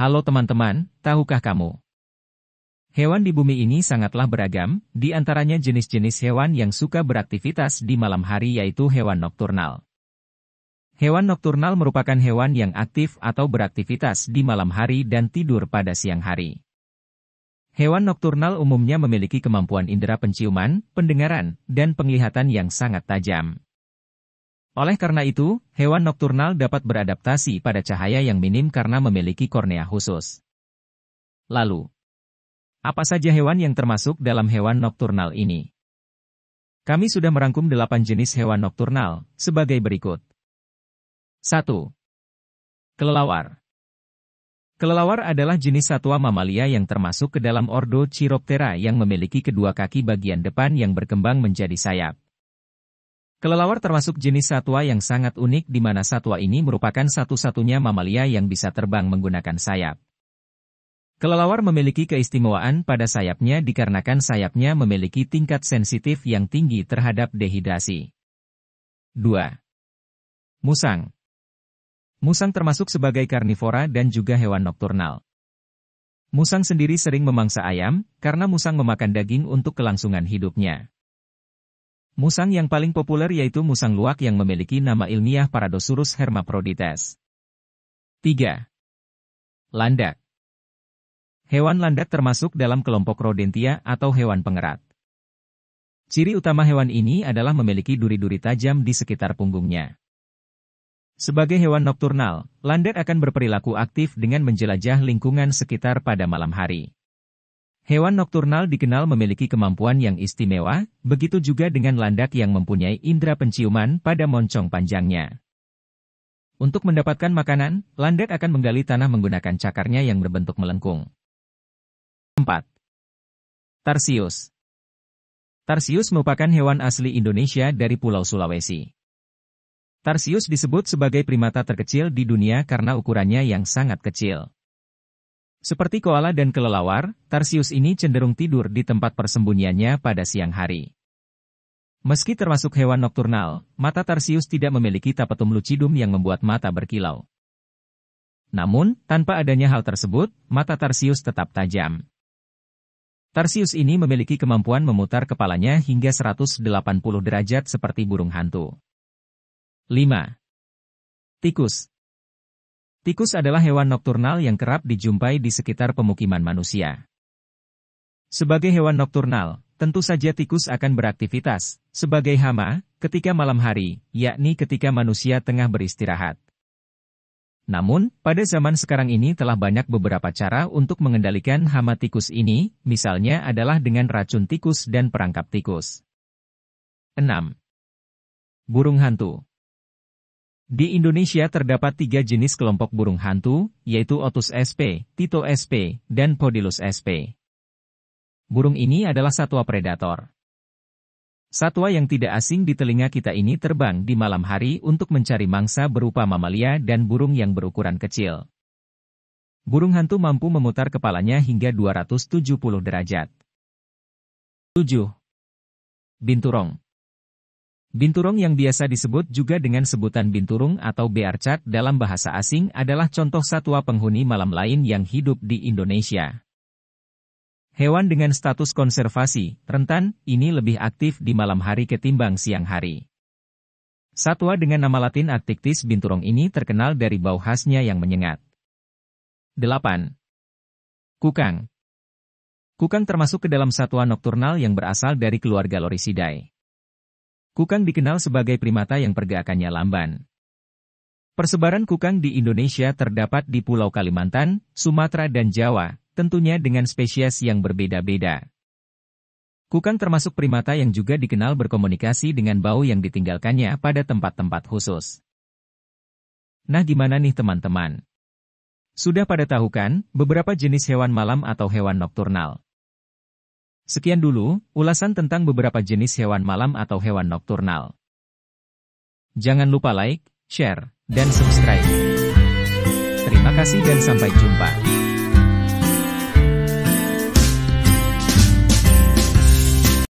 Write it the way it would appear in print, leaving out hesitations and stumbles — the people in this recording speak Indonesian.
Halo teman-teman, tahukah kamu? Hewan di bumi ini sangatlah beragam, di antaranya jenis-jenis hewan yang suka beraktivitas di malam hari yaitu hewan nokturnal. Hewan nokturnal merupakan hewan yang aktif atau beraktivitas di malam hari dan tidur pada siang hari. Hewan nokturnal umumnya memiliki kemampuan indera penciuman, pendengaran, dan penglihatan yang sangat tajam. Oleh karena itu, hewan nokturnal dapat beradaptasi pada cahaya yang minim karena memiliki kornea khusus. Lalu, apa saja hewan yang termasuk dalam hewan nokturnal ini? Kami sudah merangkum 8 jenis hewan nokturnal, sebagai berikut. 1. Kelelawar. Kelelawar adalah jenis satwa mamalia yang termasuk ke dalam ordo Chiroptera yang memiliki kedua kaki bagian depan yang berkembang menjadi sayap. Kelelawar termasuk jenis satwa yang sangat unik di mana satwa ini merupakan satu-satunya mamalia yang bisa terbang menggunakan sayap. Kelelawar memiliki keistimewaan pada sayapnya dikarenakan sayapnya memiliki tingkat sensitif yang tinggi terhadap dehidrasi. 2. Musang. Musang termasuk sebagai karnivora dan juga hewan nokturnal. Musang sendiri sering memangsa ayam, karena musang memakan daging untuk kelangsungan hidupnya. Musang yang paling populer yaitu musang luwak yang memiliki nama ilmiah Paradosurus hermaphrodites. 3. Landak. Hewan landak termasuk dalam kelompok Rodentia atau hewan pengerat. Ciri utama hewan ini adalah memiliki duri-duri tajam di sekitar punggungnya. Sebagai hewan nokturnal, landak akan berperilaku aktif dengan menjelajah lingkungan sekitar pada malam hari. Hewan nokturnal dikenal memiliki kemampuan yang istimewa, begitu juga dengan landak yang mempunyai indera penciuman pada moncong panjangnya. Untuk mendapatkan makanan, landak akan menggali tanah menggunakan cakarnya yang berbentuk melengkung. 4. Tarsius. Tarsius merupakan hewan asli Indonesia dari Pulau Sulawesi. Tarsius disebut sebagai primata terkecil di dunia karena ukurannya yang sangat kecil. Seperti koala dan kelelawar, tarsius ini cenderung tidur di tempat persembunyiannya pada siang hari. Meski termasuk hewan nokturnal, mata tarsius tidak memiliki tapetum lucidum yang membuat mata berkilau. Namun, tanpa adanya hal tersebut, mata tarsius tetap tajam. Tarsius ini memiliki kemampuan memutar kepalanya hingga 180 derajat seperti burung hantu. 5. Tikus. Tikus adalah hewan nokturnal yang kerap dijumpai di sekitar pemukiman manusia. Sebagai hewan nokturnal, tentu saja tikus akan beraktivitas sebagai hama ketika malam hari, yakni ketika manusia tengah beristirahat. Namun, pada zaman sekarang ini telah banyak beberapa cara untuk mengendalikan hama tikus ini, misalnya adalah dengan racun tikus dan perangkap tikus. 6. Burung hantu. Di Indonesia terdapat 3 jenis kelompok burung hantu, yaitu Otus sp, Tito sp, dan Podilus sp. Burung ini adalah satwa predator. Satwa yang tidak asing di telinga kita ini terbang di malam hari untuk mencari mangsa berupa mamalia dan burung yang berukuran kecil. Burung hantu mampu memutar kepalanya hingga 270 derajat. 7. Binturong. Binturong yang biasa disebut juga dengan sebutan binturung atau bearcat dalam bahasa asing adalah contoh satwa penghuni malam lain yang hidup di Indonesia. Hewan dengan status konservasi, rentan, ini lebih aktif di malam hari ketimbang siang hari. Satwa dengan nama latin Actictis binturong ini terkenal dari bau khasnya yang menyengat. 8. Kukang. Kukang termasuk ke dalam satwa nokturnal yang berasal dari keluarga Lorisidae. Kukang dikenal sebagai primata yang pergerakannya lamban. Persebaran kukang di Indonesia terdapat di Pulau Kalimantan, Sumatera dan Jawa, tentunya dengan spesies yang berbeda-beda. Kukang termasuk primata yang juga dikenal berkomunikasi dengan bau yang ditinggalkannya pada tempat-tempat khusus. Nah gimana nih teman-teman? Sudah pada tahu kan, beberapa jenis hewan malam atau hewan nokturnal? Sekian dulu, ulasan tentang beberapa jenis hewan malam atau hewan nokturnal. Jangan lupa like, share, dan subscribe. Terima kasih dan sampai jumpa.